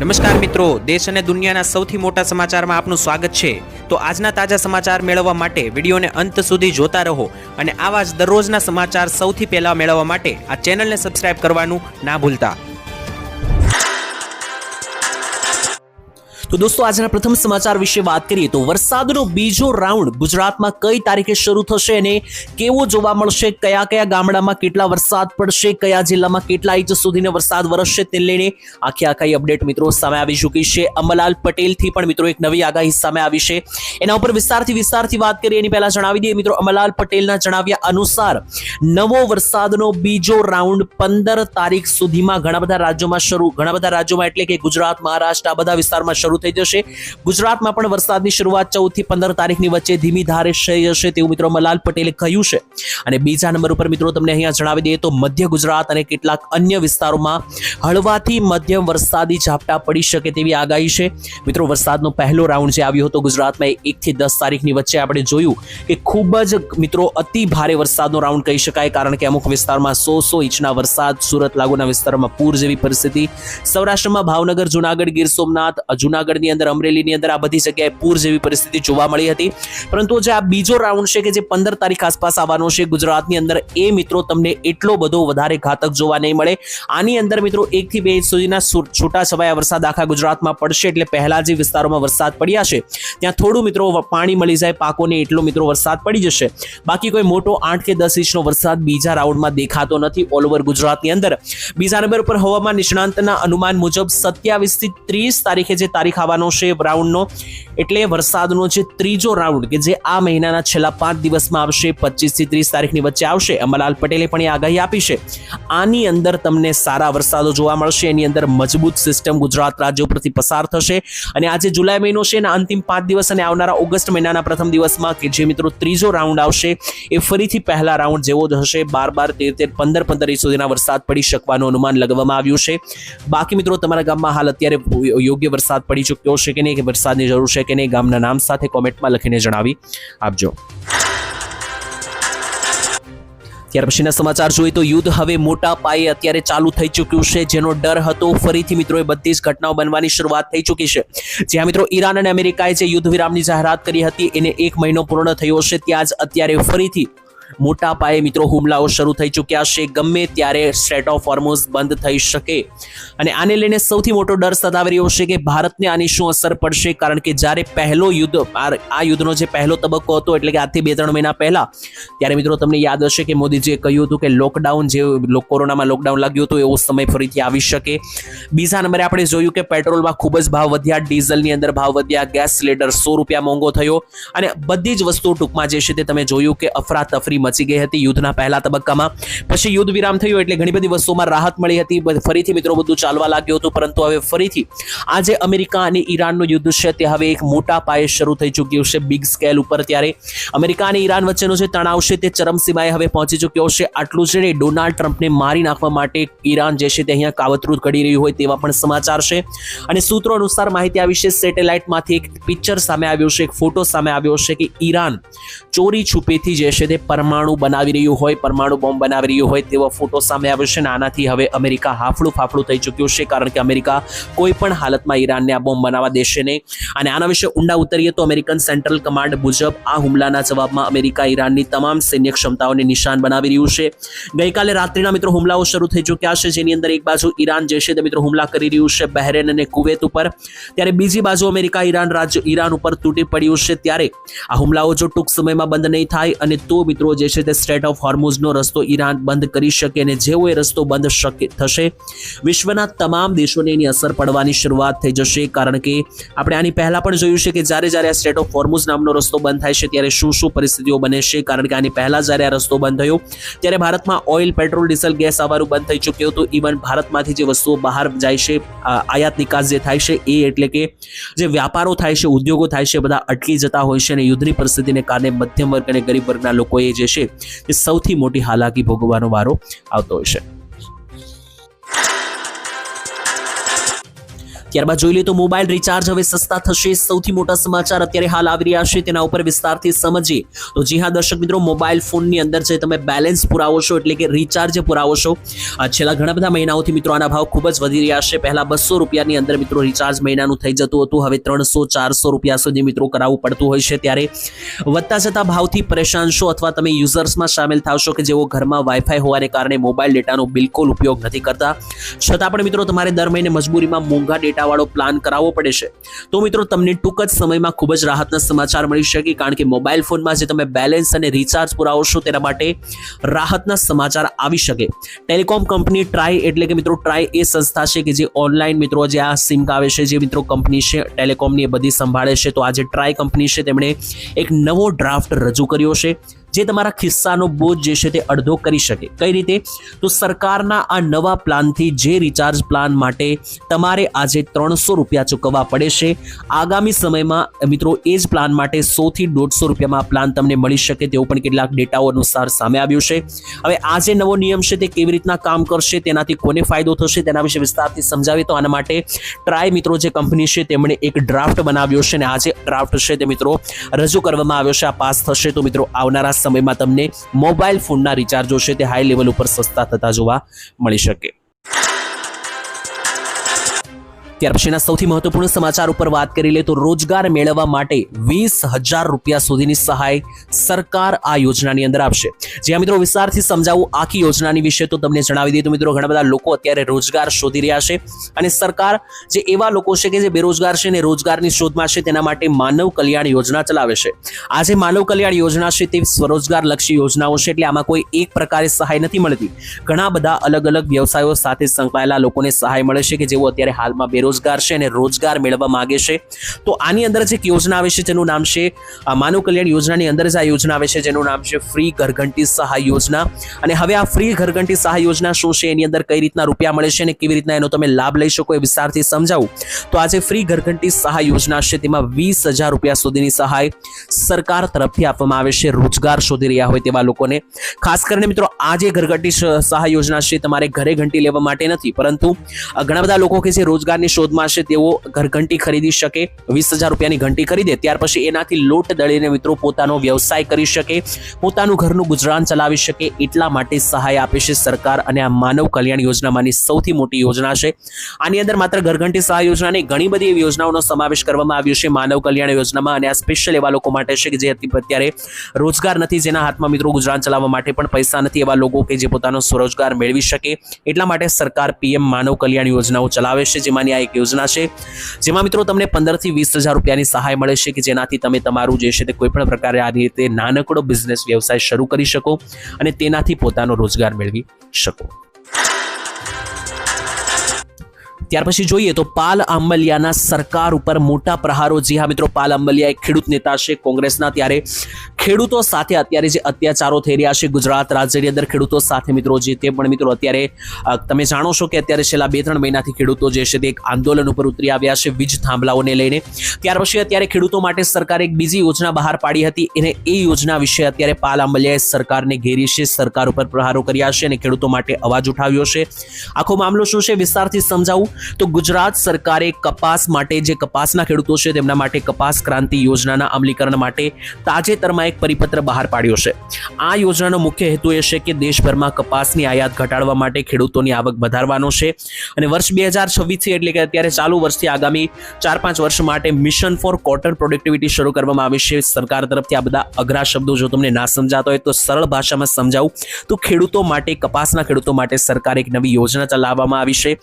નમસ્કાર મિત્રો, દેશ અને દુનિયાના સૌથી મોટા સમાચારમાં આપનું સ્વાગત છે। તો આજના તાજા સમાચાર મેળવવા માટે વિડીયોને અંત સુધી જોતા રહો અને આવા જ દરરોજના સમાચાર સૌથી પહેલા મેળવવા માટે આ ચેનલને સબસ્ક્રાઇબ કરવાનું ના ભૂલતા। तो दोस्तों आज प्रथम समाचार विषे बात करिए तो वरसादनो बीजो राउंड गुजरातमां कई तारीखे शरू थशे अने केवो जोवा मळशे, कया कया गामडामां केटला वरसाद पड़शे, कया जिल्लामां केटला इंच सुधीनो वरसाद वरसशे ते लईने आखी अपडेट मित्रों सामे आवी चूकी छे। अंबालाल पटेलथी पण मित्रों एक नवी आगाही सामे आवी छे, एना उपर विस्तारथी बात करीए एनी पहेला जणावी दઈએ मित्रों अंबालाल पटेलना जणाव्या अनुसार नवो वरसादनो बीजो राउंड 15 तारीख सुधीमां घणा बधा राज्योमां એટલે કે ગુજરાત, મહારાષ્ટ્ર આ બધા વિસ્તારમાં શરૂ થઈ જશે। ગુજરાતમાં પણ વરસાદની શરૂઆત 14 થી 15 તારીખની વચ્ચે ધીમી ધારે થઈ જશે તેવું મિત્રો અંબાલાલ પટેલે કહ્યું છે। અને બીજા નંબર ઉપર મિત્રો તમને અહીંયા જણાવી દઈએ તો મધ્ય ગુજરાત અને કેટલાક અન્ય વિસ્તારોમાં હળવાથી મધ્યમ વરસાદી ઝાપટા પડી શકે તેવી આગાહી છે। મિત્રો વરસાદનો પહેલો રાઉન્ડ જે આવ્યો હતો ગુજરાતમાં 1 થી 10 તારીખની વચ્ચે આપણે જોયું કે ખૂબ જ મિત્રો અતિ ભારે વરસાદનો રાઉન્ડ કહી શકાય, કારણ કે અમુક વિસ્તારમાં 100 ઇંચના વરસાદ, સુરત લાગુના વિસ્તારોમાં પૂર જેવી પરિસ્થિતિ, સૌરાષ્ટ્રમાં ભાવનગર, જૂનાગઢ, ગીર સોમનાથ, જૂનાગઢની અંદર, અમરેલીની અંદર આ બધી જગ્યાએ પૂર જેવી પરિસ્થિતિ જોવા મળી હતી। પરંતુ જે આ બીજો રાઉન્ડ છે કે જે 15 તારીખ આસપાસ આવવાનો છે ગુજરાતની અંદર, એ મિત્રો તમને એટલો બધો વધારે ઘાતક જોવા નહીં મળે। આની અંદર મિત્રો 1 થી 2 ઇંચ સુધીના છૂટાછવાયા વરસાદ આખા ગુજરાતમાં પડશે, એટલે પહેલા જે વિસ્તારોમાં વરસાદ પડ્યા છે ત્યાં થોડું મિત્રો પાણી મળી જાય પાકોને એટલો મિત્રો વરસાદ પડી જશે। બાકી કોઈ મોટો 8 કે 10 ઇંચનો વરસાદ બીજા રાઉન્ડમાં દેખાતો નથી ઓલ ઓવર ગુજરાતની અંદર। બીજા નંબર પર હવામાન નિષ્ણાંતના અનુમાન મુજબ 27 થી 30 તારીખે જે તારીખ આવવાનો છે રાઉન્ડનો, એટલે વરસાદનો જે ત્રીજો રાઉન્ડ કે જે આ મહિનાના છેલ્લા 5 દિવસમાં આવશે, 25 થી 30 તારીખની વચ્ચે આવશે। અંબાલાલ પટેલે પણ એ આગાહી આપી છે। આની અંદર તમને સારા વરસાદો જોવા મળશે, એની અંદર મજબૂત સિસ્ટમ ગુજરાત રાજ્ય ઉપરથી પસાર થશે અને આજે જુલાઈ મહિનો છે એના અંતિમ 5 દિવસ અને આવનારા ઓગસ્ટ મહિનાના પ્રથમ દિવસમાં કે જે મિત્રો ત્રીજો રાઉન્ડ આવશે એ ફરીથી પહેલા રાઉન્ડ જેવો જ હશે। 12, 13, 15 ઇંચ સુધીના વરસાદ પડી શકવાનું અનુમાન લગાવવામાં આવ્યું છે। બાકી મિત્રો તમારા ગામમાં હાલ અત્યારે યોગ્ય વરસાદ પડી ચૂક્યો છે કે નહીં, કે વરસાદની જરૂર છે કે નહીં, ગામના નામ સાથે કોમેન્ટમાં લખીને જણાવી આપજો। ત્યાર પછીના સમાચાર જોઈએ તો યુદ્ધ હવે મોટા પાયે અત્યારે ચાલુ થઈ ચૂક્યું છે, જેનો ડર હતો ફરીથી મિત્રો એ બધી જ ઘટનાઓ બનવાની શરૂઆત થઈ ચૂકી છે। જ્યાં મિત્રો ઈરાન અને અમેરિકાએ જે યુદ્ધ વિરામની જાહેરાત કરી હતી એને 1 મહિનો પૂર્ણ થયો છે, ત્યાં જ અત્યારે ફરીથી મોટા પાયે મિત્રો હુમલાઓ શરૂ થઈ ચૂક્યા છે। ગમે ત્યારે સ્ટ્રેટ ઓફ હોર્મુઝ બંધ થઈ શકે અને આને લઈને સૌથી મોટો ડર સતાવી રહ્યો છે કે ભારતને આની શું અસર પડશે, કારણ કે જ્યારે પહેલો યુદ્ધ આ યુદ્ધનો જે પહેલો તબક્કો હતો એટલે કે આજથી 2-3 મહિના પહેલા, ત્યારે મિત્રો તમને યાદ હશે કે મોદીજીએ કહ્યું હતું કે લોકડાઉન જે કોરોનામાં લોકડાઉન લાગ્યું હતું એવો સમય ફરીથી આવી શકે। બીજા નંબરે આપણે જોયું કે પેટ્રોલમાં ખૂબ જ ભાવ વધ્યા, ડીઝલની અંદર ભાવ વધ્યા, ગેસ સિલિન્ડર 100 રૂપિયા મોંઘો થયો અને બધી જ વસ્તુઓ ટૂંકમાં જે છે તે તમે જોયું કે અફરાતફરી મચી ગઈ હતી યુદ્ધના પહેલા તબક્કામાં। પછી યુદ્ધ વિરામ થયું એટલે ઘણી બધી વસ્તુઓમાં રાહત મળી હતી, ફરીથી મિત્રો બધું ચાલવા લાગ્યું હતું। પરંતુ હવે ફરીથી આજે અમેરિકા અને ઈરાનનું યુદ્ધ છે તે હવે એક મોટા પાયે શરૂ થઈ ચૂક્યું છે, બિગ સ્કેલ ઉપર। ત્યારે અમેરિકા અને ઈરાન વચ્ચેનો જે તણાવ છે તે ચરમસીમાએ હવે પહોંચી ચૂક્યો છે। આટલું જ નહીં, ડોનાલ્ડ ટ્રમ્પને મારી નાખવા માટે ઈરાન જે છે તે અહીંયા કાવતરું ઘડી રહ્યું હોય તેવા પણ સમાચાર છે। અને સૂત્રો અનુસાર માહિતી આવી છે, સેટેલાઇટમાંથી એક પિક્ચર સામે આવ્યો છે, એક ફોટો સામે આવ્યો છે કે ઈરાન ચોરી છુપેથી જે છે તે પરમાણુ બનાવી રહ્યું હોય, પરમાણુ બોમ્બ બનાવી રહ્યું હોય તેવો ફોટો સામે આવ્યો છે। આનાથી હવે અમેરિકા હાફળું ફાફળું થઈ ચૂક્યું છે, કારણ કે અમેરિકા કોઈ પણ હાલતમાં ઈરાનને આ બોમ્બ બનાવવા દેશે નહીં। અને આના વિશે ઊંડા ઉતરીએ તો અમેરિકન સેન્ટ્રલ કમાન્ડ મુજબ આ હુમલાના જવાબમાં અમેરિકા ઈરાનની તમામ સૈન્ય ક્ષમતાઓને નિશાન બનાવી રહ્યું છે। ગઈકાલે રાત્રિના મિત્રો હુમલાઓ શરૂ થઈ ચૂક્યા છે, જેની અંદર એક બાજુ ઈરાન જે છે તે મિત્રો હુમલા કરી રહ્યું છે બહેરેન અને કુવેત ઉપર, ત્યારે બીજી બાજુ અમેરિકા ઈરાન ઉપર તૂટી પડ્યું છે। ત્યારે આ હુમલાઓ જો ટૂંક સમયમાં બંધ નહીં થાય અને તો મિત્રો જે છે તે સ્ટ્રેટ ઓફ હોર્મુઝનો રસ્તો ઈરાન બંધ કરી શકે અને જેવો એ રસ્તો બંધ થશે વિશ્વના તમામ દેશોને એની અસર પડવાની શરૂઆત થઈ જશે। કારણ કે આપણે આની પહેલા પણ જોયું છે કે જ્યારે આ સ્ટ્રેટ ઓફ હોર્મુઝ નામનો રસ્તો બંધ થાય છે ત્યારે શું પરિસ્થિતિઓ બને છે, કારણ કે આની પહેલા જ્યારે આ રસ્તો બંધ થયો ત્યારે ભારતમાં ઓઇલ, પેટ્રોલ, ડીઝલ, ગેસ આવવાનું બંધ થઈ ચૂક્યું હતું। ઇવન ભારતમાંથી જે વસ્તુઓ બહાર જાય છે, આયાત નિકાસ જે થાય છે એ એટલે કે જે વ્યાપારો થાય છે, ઉદ્યોગો થાય છે, બધા અટકી જતા હોય છે અને યુદ્ધની પરિસ્થિતિને કારણે મધ્યમ વર્ગ અને ગરીબ વર્ગના લોકોએ જે છે તે સૌથી મોટી હાલાકી ભોગવવાનો વારો આવતો હોય છે। ત્યારબાદ જોઈ લઈએ તો મોબાઈલ રિચાર્જ હવે સસ્તા થશે, સૌથી મોટા સમાચાર અત્યારે હાલ આવી રહ્યા છે, તેના ઉપર વિસ્તારથી સમજીએ તો જી હા દર્શક મિત્રો, મોબાઈલ ફોનની અંદર જે તમે બેલેન્સ પુરાવો છો એટલે કે રિચાર્જ પુરાવો છો, છેલ્લા ઘણા બધા મહિનાઓથી મિત્રો આના ભાવ ખૂબ જ વધી રહ્યા છે. પહેલા 200 રૂપિયાની અંદર મિત્રો રિચાર્જ મહિનાનું થઈ જતું હતું, હવે 300-400 રૂપિયા સુધી મિત્રો કરાવવું પડતું હોય છે. ત્યારે વધતા જતા ભાવથી પરેશાન છો અથવા તમે યુઝર્સમાં સામેલ થાવશો કે જેઓ ઘરમાં વાઈફાઈ હોવાને કારણે મોબાઈલ ડેટાનો બિલકુલ ઉપયોગ નથી કરતા, છતાં પણ મિત્રો તમારે દર મહિને મજબૂરીમાં મોંઘા ડેટાવાળો પ્લાન કરાવવો પડે છે, તો મિત્રો તમને ટૂંક જ સમયમાં ખૂબ જ રાહતના સમાચાર મળી શકે, કારણ કે મોબાઈલ ફોનમાં જે તમે બેલેન્સ અને રિચાર્જ પુરાવો છો તેના માટે રાહતના સમાચાર આવી શકે. ટેલિકોમ કંપની ટ્રાય એટલે કે મિત્રો ટ્રાય એ સંસ્થા છે કે જે ઓનલાઈન મિત્રો જે આ સિમ આવે છે, જે મિત્રો કંપની છે ટેલિકોમની એ બધી સંભાળે છે. તો આ જે ટ્રાય કંપની છે તેમણે એક નવો ડ્રાફ્ટ રજૂ કર્યો છે જે તમારા ખિસ્સાનો બોજ જે છે તે અડધો કરી શકે. કઈ રીતે? તો સરકારના આ નવા પ્લાનથી જે રિચાર્જ પ્લાન માટે તમારે આજે 300 રૂપિયા ચૂકવવા પડે છે, આગામી સમયમાં મિત્રો એ જ પ્લાન માટે 100 થી 150 રૂપિયામાં પ્લાન તમને મળી શકે તેવું પણ કેટલાક ડેટાઓ અનુસાર સામે આવ્યું છે. હવે આ જે નવો નિયમ છે તે કેવી રીતના કામ કરશે, તેનાથી કોને ફાયદો થશે તેના વિશે વિસ્તારથી સમજાવીએ તો આના માટે ટ્રાય મિત્રો જે કંપની છે તેમણે એક ડ્રાફ્ટ બનાવ્યો છે અને આ જે ડ્રાફ્ટ છે તે મિત્રો રજૂ કરવામાં આવ્યો છે. આ પાસ થશે તો મિત્રો આવનારા સમયમાં તમને મોબાઈલ ફોનના રિચાર્જો છે તે હાઈ લેવલ ઉપર સસ્તા થતા જોવા મળી શકે. ત્યાર પછીના સૌથી મહત્વપૂર્ણ સમાચાર ઉપર વાત કરી લે તો રોજગાર મેળવવા માટે 20,000 રૂપિયા સુધીની સહાય સરકાર આ યોજનાની અંદર આપશે. જ્યાં મિત્રો વિસ્તારથી સમજાવું આખી યોજનાની વિશે તો તમને જણાવી દઈએ તો મિત્રો ઘણા બધા લોકો અત્યારે રોજગાર શોધી રહ્યા છે અને સરકાર જે એવા લોકો છે કે જે બેરોજગાર છે અને રોજગારની શોધમાં છે તેના માટે માનવ કલ્યાણ યોજના ચલાવે છે. આ જે માનવ કલ્યાણ યોજના છે તે સ્વરોજગાર લક્ષી યોજનાઓ છે, એટલે આમાં કોઈ એક પ્રકારે સહાય નથી મળતી. ઘણા બધા અલગ અલગ વ્યવસાયો સાથે સંકળાયેલા લોકોને સહાય મળે છે કે જેઓ અત્યારે હાલમાં બેરોજગાર છે અને રોજગાર મેળવવા માંગે છે. તો આની અંદર જે યોજના આવે છે જેનું નામ છે માનવ કલ્યાણ યોજનાની અંદર જ આ યોજના આવે છે જેનું નામ છે ફ્રી ઘરઘંટી સહાય યોજના. અને હવે આ ફ્રી ઘરઘંટી સહાય યોજના શું છે, એની અંદર કઈ રીતના રૂપિયા મળે છે અને કેવી રીતના એનો તમે લાભ લઈ શકો એ વિસ્તારથી સમજાવું તો આ જે ફ્રી ઘરઘંટી સહાય યોજના છે તેમાં 20,000 રૂપિયા સુધીની સહાય સરકાર તરફથી આપવામાં આવે છે રોજગાર શોધી રહ્યા હોય તેવા લોકોને. ખાસ કરીને મિત્રો આ જે ઘરઘંટી સહાય યોજના છે તમારે ઘરે ઘંટી લેવા માટે નથી, પરંતુ ઘણા બધા લોકો કે જે રોજગારની શોધમાં છે તેઓ ઘરઘંટી ખરીદી શકે, 20,000 રૂપિયાની ઘંટી ખરીદે ત્યાર પછી એનાથી લોટ દળીને મિત્રો પોતાનો વ્યવસાય કરી શકે, પોતાનું ઘરનું ગુજરાન ચલાવી શકે, એટલા માટે સહાય આપે છે સરકાર. અને આ માનવ કલ્યાણ યોજનામાંની સૌથી મોટી યોજના છે. આની અંદર માત્ર ઘરઘંટી સહાય યોજના નહીં, ઘણી બધી એવી યોજનાઓનો સમાવેશ કરવામાં આવ્યો છે માનવ કલ્યાણ યોજનામાં. અને આ સ્પેશિયલ એવા લોકો માટે છે કે જે અત્યારે રોજગાર નથી, જેના હાથમાં મિત્રો ગુજરાન ચલાવવા માટે પણ પૈસા નથી, એવા લોકો કે જે પોતાનો સ્વરોજગાર મેળવી શકે, એટલા માટે સરકાર પીએમ માનવ કલ્યાણ યોજનાઓ ચલાવે છે. જેમાંની આ એક યોજના છે જેમાં મિત્રો તમને 15,000 થી 20,000 રૂપિયાની સહાય મળે છે કે જેનાથી તમે તમારું જે છે તે કોઈ પણ પ્રકારે આ રીતે નાનકડો બિઝનેસ વ્યવસાય શરૂ કરી શકો અને તેનાથી પોતાનો રોજગાર મેળવી શકો. ત્યાર પછી જોઈએ તો પાલ આંબલિયાના સરકાર ઉપર મોટા પ્રહારો. જી હા મિત્રો, પાલ આંબલિયા એક ખેડૂત નેતા છે કોંગ્રેસના. ત્યારે ખેડૂતો સાથે અત્યારે જે અત્યાચારો થઈ રહ્યા છે ગુજરાત રાજ્યની અંદર ખેડૂતો સાથે મિત્રો, જે તે પણ મિત્રો અત્યારે તમે જાણો છો કે અત્યારે છેલ્લા 2-3 મહિનાથી ખેડૂતો જે છે તે એક આંદોલન ઉપર ઉતરી આવ્યા છે વીજ થાંભલાઓને લઈને. ત્યાર પછી અત્યારે ખેડૂતો માટે સરકારે એક બીજી યોજના બહાર પાડી હતી અને એ યોજના વિશે અત્યારે પાલ આંબલિયાએ સરકારને ઘેરી છે, સરકાર ઉપર પ્રહારો કર્યા છે અને ખેડૂતો માટે અવાજ ઉઠાવ્યો છે. આખો મામલો શું છે વિસ્તારથી સમજાવું તો ગુજરાત સરકારે કપાસ માટે, જે કપાસના ખેડૂતો છે તેમના માટે કપાસ ક્રાંતિ યોજનાના અમલીકરણ માટે તાજેતરમાં એક પરિપત્ર બહાર પાડ્યો છે. આ યોજનાનો મુખ્ય હેતુ એ છે કે દેશભરમાં કપાસની આયાત ઘટાડવા માટે ખેડૂતોની આવક વધારવાનો છે અને વર્ષ 2026 એટલે કે અત્યારે ચાલુ વર્ષથી આગામી 4-5 વર્ષ માટે મિશન ફોર કોટન પ્રોડક્ટિવિટી શરૂ કરવામાં આવી છે સરકાર તરફથી. આ બધા અઘરા શબ્દો જો તમને ના સમજાતા હોય તો સરળ ભાષામાં સમજાવું તો ખેડૂતો માટે, કપાસના ખેડૂતો માટે સરકારે એક નવી યોજના ચલાવવામાં આવી છે.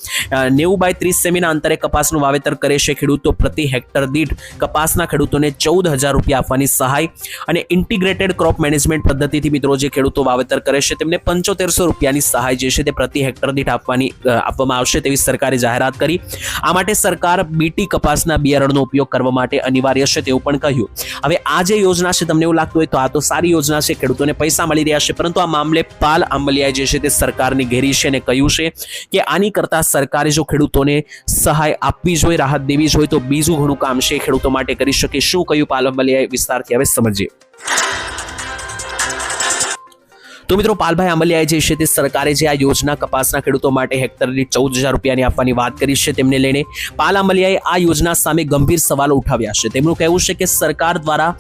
90/30 સેમીના અંતરે કપાસનું વાવેતર કરે છે ખેડૂતો પ્રતિ હેક્ટર દીઠ કપાસના ખેડૂતોને 14,000 રૂપિયા આપવાની સહાય અને ઇન્ટિગ્રેટેડ ક્રોપ મેનેજમેન્ટ પદ્ધતિથી મિત્રો જે ખેડૂતો વાવેતર કરે છે તેમને 7500 રૂપિયાની સહાય જે છે તે પ્રતિ હેક્ટર દીઠ આપવામાં આવશે તેવી સરકારે જાહેરાત કરી. આ માટે સરકાર બીટી કપાસના બિયારણનો ઉપયોગ કરવા માટે અનિવાર્ય છે તેવું પણ કહ્યું. હવે આ જે યોજના છે તમને એવું લાગતું હોય તો આ તો સારી યોજના છે, ખેડૂતોને પૈસા મળી રહ્યા છે, પરંતુ આ મામલે પાલ આંબલિયાએ જે છે તે સરકારની ઘેરી છે અને કહ્યું છે કે આની કરતા સરકારે જો ખેડૂતોને સહાય આપવી જોઈએ, રાહત દેવી જોઈએ તો બીજું ઘણું કામ છે ખેડૂતો માટે કરી શકે. શું કહ્યું પાલ આંબલિયાએ વિસ્તારથી હવે સમજીએ. તો મિત્રો પાલભાઈ આંબલિયાએ જે છે તે સરકારે જે આ યોજના કપાસના ખેડૂતો માટે હેક્ટરની 14,000 રૂપિયાની આપવાની વાત કરી છે, તેમને લઈને પાલ આંબલિયાએ આ યોજના સામે ગંભીર સવાલો ઉઠાવ્યા છે. તેમનું કહેવું છે કે સરકાર દ્વારા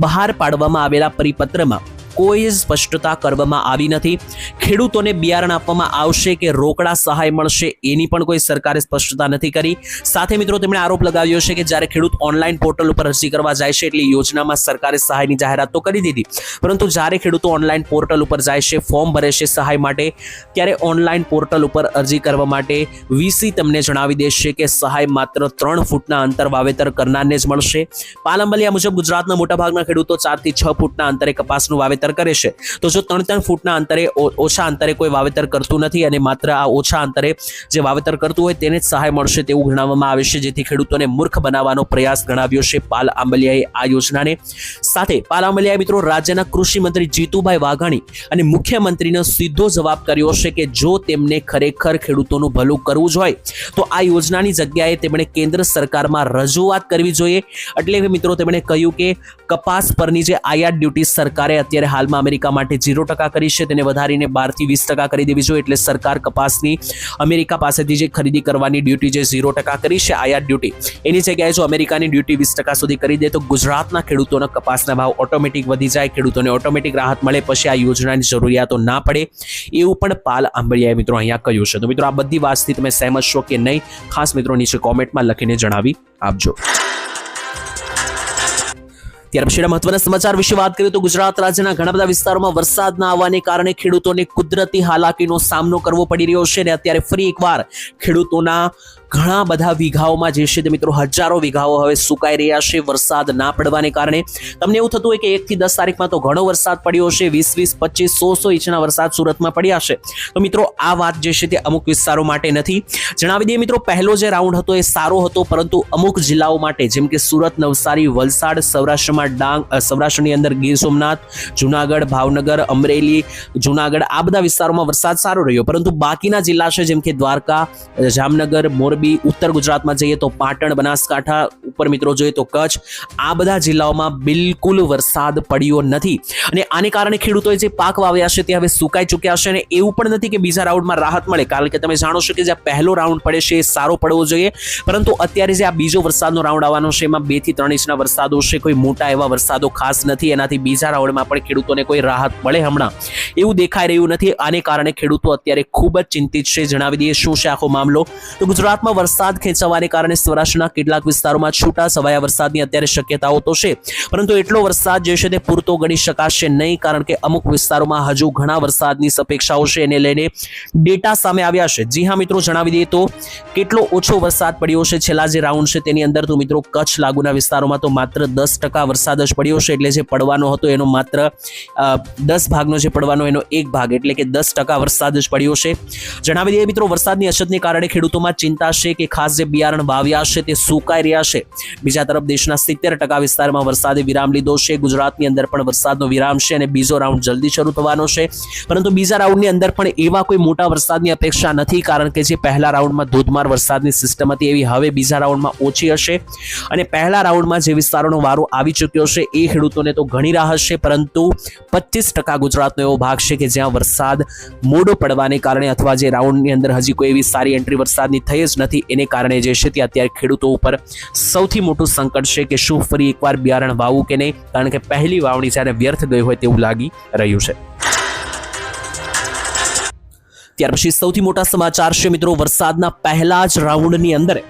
બહાર પાડવામાં આવેલા પરિપત્રમાં કોઈ સ્પષ્ટતા કરવામાં આવી નથી. ખેડૂતોને બિયારણ આપવામાં આવશે કે રોકડા સહાય મળશે એની પણ કોઈ સરકારે સ્પષ્ટતા નથી કરી. સાથે મિત્રો તેમણે આરોપ લગાવ્યો છે કે જ્યારે ખેડૂત ઓનલાઈન પોર્ટલ ઉપર અરજી કરવા જાય છે એટલે યોજનામાં સરકારે સહાયની જાહેરાત તો કરી દીધી, પરંતુ જ્યારે ખેડૂતો ઓનલાઈન પોર્ટલ ઉપર જાય છે, ફોર્મ ભરે છે સહાય માટે, ત્યારે ઓનલાઈન પોર્ટલ ઉપર અરજી કરવા માટે વીસી તમને જણાવી દેશે કે સહાય માત્ર 3 ફૂટના અંતર વાવેતર કરનારને જ મળશે. પાલ આંબલિયા મુજબ ગુજરાતના મોટાભાગના ખેડૂતો 4 થી 6 ફૂટના અંતરે કપાસનું વાવેતર કરે છે, તો જો 3 ફૂટના અંતરે ઓછા અંતરે કોઈ વાવેતર કરતું નથી અને માત્ર આ ઓછા અંતરે જે વાવેતર કરતું હોય તેને જ સહાય મળશે તેવું ગણવામાં આવે છે, જેથી ખેડૂતોને મૂર્ખ બનાવવાનો પ્રયાસ ગણાવ્યો છે પાલ આંબલિયાએ આ યોજનાને. સાથે પાલ આંબલિયાએ મિત્રો રાજ્યના કૃષિ મંત્રી જીતુભાઈ વાઘાણી અને મુખ્યમંત્રીનો સીધો જવાબ કર્યો છે કે જો તેમને ખરેખર ખેડૂતોનું ભલું કરવું જ હોય તો આ યોજનાની જગ્યાએ તેમણે કેન્દ્ર સરકારમાં રજૂઆત કરવી જોઈએ. એટલે કે મિત્રો તેમણે કહ્યું કે કપાસ પરની જે આયાત ડ્યુટી સરકારે અત્યારે હાલમાં અમેરિકા માટે 0% કરી છે, તેને વધારીને 12 થી 20% કરી દેવી જોઈએ. એટલે સરકાર કપાસની અમેરિકા પાસેથી જે ખરીદી કરવાની ડ્યુટી જે 0% કરી છે આયાત ડ્યુટી, એની જગ્યાએ જો અમેરિકાની ડ્યુટી 20% સુધી કરી દે તો ગુજરાતના ખેડૂતોના કપાસના ભાવ ઓટોમેટિક વધી જાય, ખેડૂતોને ઓટોમેટિક રાહત મળે, પછી આ યોજનાની જરૂરિયાતો ના પડે, એવું પણ પાલ આંબલિયાએ મિત્રો અહીંયા કહ્યું છે. તો મિત્રો આ બધી વાતથી તમે સહેમત છો કે નહીં, ખાસ મિત્રો નીચે કોમેન્ટમાં લખીને જણાવી આપજો. ત્યાર પછીના મહત્વના સમાચાર વિશે વાત કરીએ તો ગુજરાત રાજ્યના ઘણા બધા વિસ્તારોમાં વરસાદ ના આવવાને કારણે ખેડૂતોને કુદરતી હાલાકીનો સામનો કરવો પડી રહ્યો છે અને અત્યારે ફરી એકવાર ખેડૂતોના ઘણા બધા વીઘાઓમાં જે છે તે મિત્રો હજારો વીઘાઓ હવે સુકાઈ રહ્યા છે વરસાદ ના પડવાને કારણે. તમને એવું થતું હોય કે 1 થી 10 તારીખમાં તો ઘણો વરસાદ પડ્યો છે, 20, 25, 100 ઇંચના વરસાદ સુરતમાં પડ્યા છે. તો મિત્રો આ વાત જે છે તે અમુક વિસ્તારો માટે નથી. જણાવી દઈએ મિત્રો પહેલો જે રાઉન્ડ હતો એ સારો હતો, પરંતુ અમુક જિલ્લાઓ માટે જેમ કે સુરત, નવસારી, વલસાડ, સૌરાષ્ટ્રમાં ડાંગ, સૌરાષ્ટ્રની અંદર ગીર સોમનાથ, જુનાગઢ, ભાવનગર, અમરેલી, જુનાગઢ આ બધા વિસ્તારોમાં વરસાદ સારો રહ્યો, પરંતુ બાકીના જિલ્લા છે જેમ કે દ્વારકા, જામનગર, મોરબી, ઉત્તર ગુજરાતમાં જઈએ તો પાટણ, બનાસકાંઠા, ઉપર મિત્રો જોઈએ તો કચ્છ, આ બધા જિલ્લાઓમાં બિલકુલ વરસાદ પડ્યો નથી. અને આને કારણે ખેડૂતોએ જે પાક વાવ્યા છે તે હવે સુકાઈ ચૂક્યા છે અને એવું પણ નથી કે બીજા રાઉન્ડમાં રાહત મળે, કારણ કે તમે જાણો છો કે જે પહેલો રાઉન્ડ પડે છે એ સારો પડવો જોઈએ, પરંતુ અત્યારે જે આ બીજો વરસાદનો રાઉન્ડ આવવાનો છે એમાં 2 થી 3 ઇંચના વરસાદો છે, કોઈ મોટા એવા વરસાદો ખાસ નથી. એનાથી બીજા રાઉન્ડમાં પણ ખેડૂતોને કોઈ રાહત મળે હમણાં એવું દેખાઈ રહ્યું નથી. આને કારણે ખેડૂતો અત્યારે ખૂબ જ ચિંતિત છે. જણાવી દઈએ શું છે આખો મામલો. તો ગુજરાતમાં વરસાદ ખેંચાવાને કારણે સૌરાષ્ટ્રના કેટલાક વિસ્તારોમાં છૂટા છવાયા વરસાદની અત્યારે શક્યતાઓ તો છે, પરંતુ એટલો વરસાદ જે છે તે પૂરતો ગણી શકાશે નહીં, કારણ કે અમુક વિસ્તારોમાં હજુ ઘણા વરસાદની અપેક્ષાઓ છે. એને લઈને ડેટા સામે આવ્યા છે. જી હા મિત્રો, જણાવી દઈએ તો કેટલો ઓછો વરસાદ પડ્યો છે છેલ્લા જે રાઉન્ડ છે તેની અંદર. તો મિત્રો કચ્છ લાગુના વિસ્તારોમાં તો માત્ર 10% વરસાદ જ પડ્યો છે, એટલે જે પડવાનો હતો એનો માત્ર 10 ભાગનો જે પડવાનો એનો 1 ભાગ, એટલે કે 10% વરસાદ જ પડ્યો છે. જણાવી દઈએ મિત્રો વરસાદની અછતને કારણે ખેડૂતોમાં ચિંતા છે કે ખાસ જે બિયારણ વાવ્યા છે તે સુકાઈ રહ્યા છે. બીજા તરફ દેશના 70% વિસ્તારમાં વરસાદે વિરામ લીધો છે. ગુજરાતની અંદર પણ વરસાદનો વિરામ છે અને બીજો રાઉન્ડ જલ્દી શરૂ થવાનો છે, પરંતુ બીજા રાઉન્ડની અંદર પણ એવા કોઈ મોટા વરસાદની અપેક્ષા નથી, કારણ કે જે પહેલા રાઉન્ડમાં ધોધમાર વરસાદની સિસ્ટમ હતી એવી હવે બીજા રાઉન્ડમાં ઓછી હશે. અને પહેલા રાઉન્ડમાં જે વિસ્તારોનો વારો આવી ચૂક્યો છે એ ખેડૂતોને તો ઘણી રાહત છે, પરંતુ 25% ગુજરાતનો એવો ભાગ છે કે જ્યાં વરસાદ મોડો પડવાને કારણે અથવા જે રાઉન્ડની અંદર હજી કોઈ એવી સારી એન્ટ્રી વરસાદની થઈ જ નથી, એને કારણે જે છે તે અત્યારે ખેડૂતો ઉપર સૌથી મોટું સંકટ છે કે શું ફરી એકવાર બિયારણ વાવવું કે નહીં, કારણ કે પહેલી વાવણી જ્યારે વ્યર્થ ગઈ હોય તેવું લાગી રહ્યું છે. ત્યાર પછી સૌથી મોટા સમાચાર છે મિત્રો, વરસાદના પહેલા જ રાઉન્ડની અંદર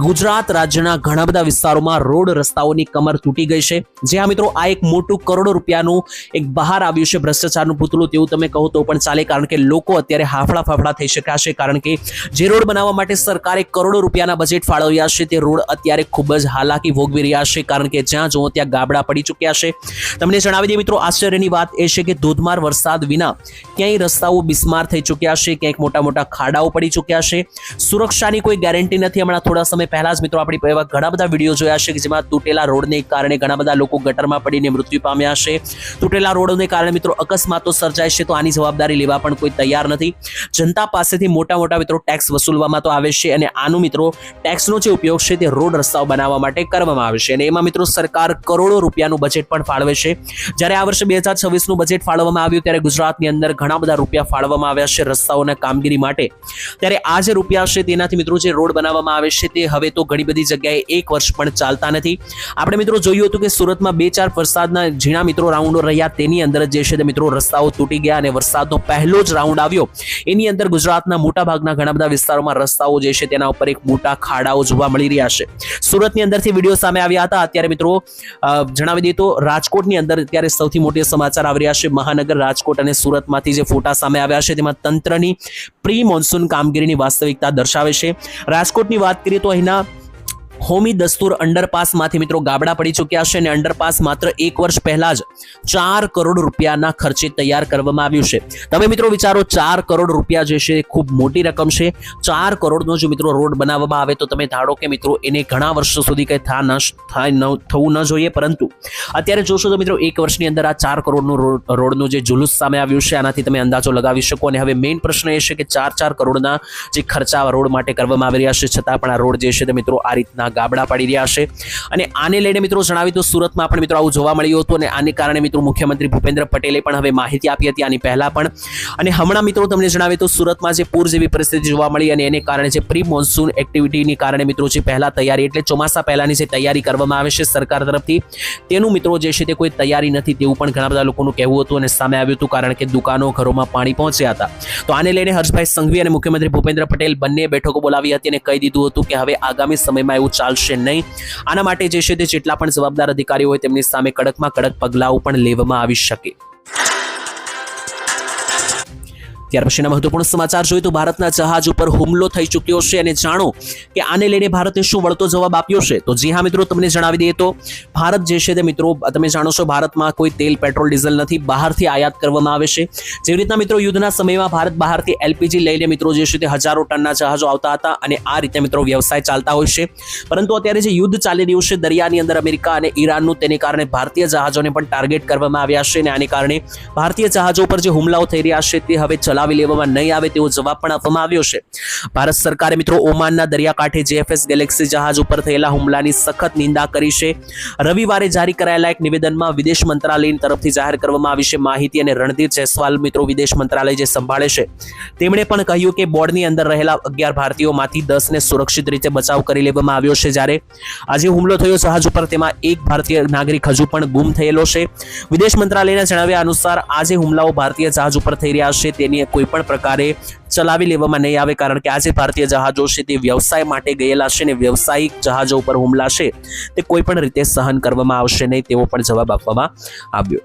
ગુજરાત રાજ્યના ઘણા બધા વિસ્તારોમાં રોડ રસ્તાઓની કમર તૂટી ગઈ છે. જ્યાં મિત્રો આ એક મોટું કરોડો રૂપિયાનું એક બહાર આવ્યું છે ભ્રષ્ટાચારનું પૂતળું, તેવું તમે કહો તો પણ ચાલે, કારણ કે લોકો અત્યારે હાફડા ફાફડા થઈ શક્યા છે, કારણ કે જે રોડ બનાવવા માટે સરકારે કરોડો રૂપિયાના બજેટ ફાળવ્યા છે તે રોડ અત્યારે ખૂબ જ હાલાકી ભોગવી રહ્યા છે, કારણ કે જ્યાં જુઓ ત્યાં ગાબડા પડી ચૂક્યા છે. તમને જણાવી દઈએ મિત્રો, આશ્ચર્યની વાત એ છે કે ધોધમાર વરસાદ વિના ક્યાંય રસ્તાઓ બિસ્માર થઈ ચૂક્યા છે, ક્યાંક મોટા મોટા ખાડાઓ પડી ચૂક્યા છે. સુરક્ષાની કોઈ ગેરંટી નથી. હમણાં થોડા સમય પહેલા જ મિત્રો આપણી એવા ઘણા બધા વિડીયો જોયા છે કે જેમાં તૂટેલા રોડને કારણે ઘણા બધા લોકો ગટરમાં પડીને મૃત્યુ પામ્યા છે. તૂટેલા રોડને કારણે મિત્રો અકસ્માતો સર્જાય છે, તો આની જવાબદારી લેવા પણ કોઈ તૈયાર નથી. જનતા પાસેથી મોટા મોટા મિત્રો ટેક્સ વસૂલવામાં તો આવે છે, અને આનું મિત્રો ટેક્સનો જે ઉપયોગ છે તે રોડ રસ્તાઓ બનાવવા માટે કરવામાં આવે છે, અને એમાં મિત્રો સરકાર કરોડો રૂપિયાનું બજેટ પણ ફાળવે છે. જ્યારે આ વર્ષે 2026નું બજેટ ફાળવવામાં આવ્યું ત્યારે ગુજરાતની અંદર ઘણા બધા રૂપિયા ફાળવવામાં આવ્યા છે રસ્તાઓના કામગીરી માટે. ત્યારે આ જે રૂપિયા છે તેનાથી મિત્રો જે રોડ બનાવવામાં આવે છે તે હવે તો ઘણી બધી જગ્યાએ એક વર્ષ પણ ચાલતા નથી. આપણે મિત્રો જોયું હતું કે સુરતમાં 2-4 વરસાદના ઝીણા મિત્રો રાઉન્ડો રહ્યા, તેની અંદર જે છે તે મિત્રો રસ્તાઓ તૂટી ગયા, અને વરસાદનો પહેલો જ રાઉન્ડ આવ્યો એની અંદર ગુજરાતના મોટા ભાગના ઘણા બધા વિસ્તારોમાં રસ્તાઓ જે છે તેના ઉપર એક મોટા ખાડાઓ જોવા મળી રહ્યા છે. સુરતની અંદરથી વિડીયો સામે આવ્યા હતા. અત્યારે મિત્રો જણાવી દઈએ તો રાજકોટની અંદર અત્યારે સૌથી મોટા સમાચાર આવી રહ્યા છે. મહાનગર રાજકોટ અને સુરતમાંથી જે ફોટા સામે આવ્યા છે તેમાં તંત્રની પ્રી મોન્સૂન કામગીરીની વાસ્તવિકતા દર્શાવે છે. રાજકોટની વાત કરીએ તો અહીંના હોમી દસ્તુર અંડરપાસમાંથી મિત્રો ગાબડા પડી ચૂક્યા છે, અને અંડરપાસ માત્ર 1 વર્ષ પહેલા જ 4 કરોડ રૂપિયાના ખર્ચે તૈયાર કરવામાં આવ્યું છે. તમે મિત્રો વિચારો, 4 કરોડ રૂપિયા જે છે ખૂબ મોટી રકમ છે. 4 કરોડનો જો મિત્રો રોડ બનાવવામાં આવે તો તમે ધારો કે મિત્રો એને ઘણા વર્ષો સુધી કંઈ થવું ન જોઈએ, પરંતુ અત્યારે જોશો તો મિત્રો 1 વર્ષની અંદર આ 4 કરોડનું રોડનું જે જુલુસ સામે આવ્યું છે, આનાથી તમે અંદાજો લગાવી શકો. અને હવે મેઇન પ્રશ્ન એ છે કે 4 કરોડના જે ખર્ચા રોડ માટે કરવામાં આવી રહ્યા છે, છતાં પણ આ રોડ જે છે તે મિત્રો આ રીતના ગાબડા પડી રહ્યા છે. અને આને લઈને મિત્રો જણાવી તો સુરતમાં પણ મિત્રો આવું જોવા મળ્યું હતું, અને આને કારણે મિત્રો મુખ્યમંત્રી ભૂપેન્દ્ર પટેલે પણ હવે માહિતી આપી હતી આની પહેલા પણ. અને હમણાં મિત્રો તમને જણાવી તો સુરતમાં જે પૂર જેવી પરિસ્થિતિ જોવા મળી, અને એને કારણે જે પ્રી મોન્સૂન એક્ટિવિટીની કારણે મિત્રો જે પહેલા તૈયારી એટલે ચોમાસા પહેલાની જે તૈયારી કરવામાં આવે છે સરકાર તરફથી, તેનું મિત્રો જે છે તે કોઈ તૈયારી નથી તેવું પણ ઘણા બધા લોકોનું કહેવું હતું, અને સામે આવ્યું હતું, કારણ કે દુકાનો ઘરોમાં પાણી પહોંચ્યા હતા. તો આને લઈને હર્ષભાઈ સંઘવી અને મુખ્યમંત્રી ભૂપેન્દ્ર પટેલ બંને બેઠકો બોલાવી હતી અને કહી દીધું હતું કે હવે આગામી સમયમાં એવું ચાલશે નહીં. આના માટે જે છે તે જેટલા પણ જવાબદાર અધિકારીઓ હોય તેમની સામે કડકમાં કડક પગલાઓ પણ લેવામાં આવી શકે. ત્યાર પછીના મહત્વપૂર્ણ સમાચાર જોઈએ તો ભારતના જહાજ ઉપર હુમલો થઈ ચૂક્યો છે, અને જાણો કે આને લઈને ભારતે શું વળતો જવાબ આપ્યો છે. તો જી હા મિત્રો, તમને જણાવી દઈએ તો ભારત જે છે તે મિત્રો તમે જાણો છો ભારતમાં કોઈ તેલ, પેટ્રોલ, ડીઝલ નથી, બહારથી આયાત કરવામાં આવે છે. જેવી રીતના મિત્રો યુદ્ધના સમયમાં ભારત બહારથી એલપીજી લઈને મિત્રો જે છે તે હજારો ટનના જહાજો આવતા હતા, અને આ રીતે મિત્રો વ્યવસાય ચાલતા હોય છે. પરંતુ અત્યારે જે યુદ્ધ ચાલી રહ્યું છે દરિયાની અંદર અમેરિકા અને ઈરાનનું, તેને કારણે ભારતીય જહાજોને પણ ટાર્ગેટ કરવામાં આવ્યા છે, અને આને કારણે ભારતીય જહાજો પર જે હુમલાઓ થઈ રહ્યા છે તે હવે ચલાવી લેવામાં નહીં આવે તેવો જવાબ પણ આપવામાં આવ્યો છે. ભારત સરકારે મિત્રો ઓમાનના દરિયાકાંઠે જેએફએસ ગેલેક્સી જહાજ ઉપર થયેલા હુમલાની સખત નિંદા કરી છે. રવિવારે જારી કરાયેલા એક નિવેદનમાં વિદેશ મંત્રાલય તરફથી જાહેર કરવામાં આવી છે માહિતી, અને રણધીર જયસ્વાલ મિત્રો વિદેશ મંત્રાલય જે સંભાળે છે તેમણે પણ કહ્યું કે બોર્ડની અંદર રહેલા 11 ભારતીયોમાંથી 10ને સુરક્ષિત રીતે બચાવ કરી લેવામાં આવ્યો છે. જ્યારે આજે હુમલો થયો જહાજ ઉપર, તેમાં એક ભારતીય નાગરિક હજુ પણ ગુમ થયેલો છે. વિદેશ મંત્રાલયના જણાવ્યા અનુસાર આ જે હુમલાઓ ભારતીય જહાજ ઉપર થઈ રહ્યા છે તેની કોઈ પણ પ્રકારે ચલાવી લેવામાં નહીં આવે, કારણ કે આજે ભારતીય જહાજો છે તે વ્યવસાય માટે ગયેલા છે, અને વ્યવસાયિક જહાજો ઉપર હુમલા છે તે કોઈ પણ રીતે સહન કરવામાં આવશે નહીં તેવો પણ જવાબ આપવામાં આવ્યો.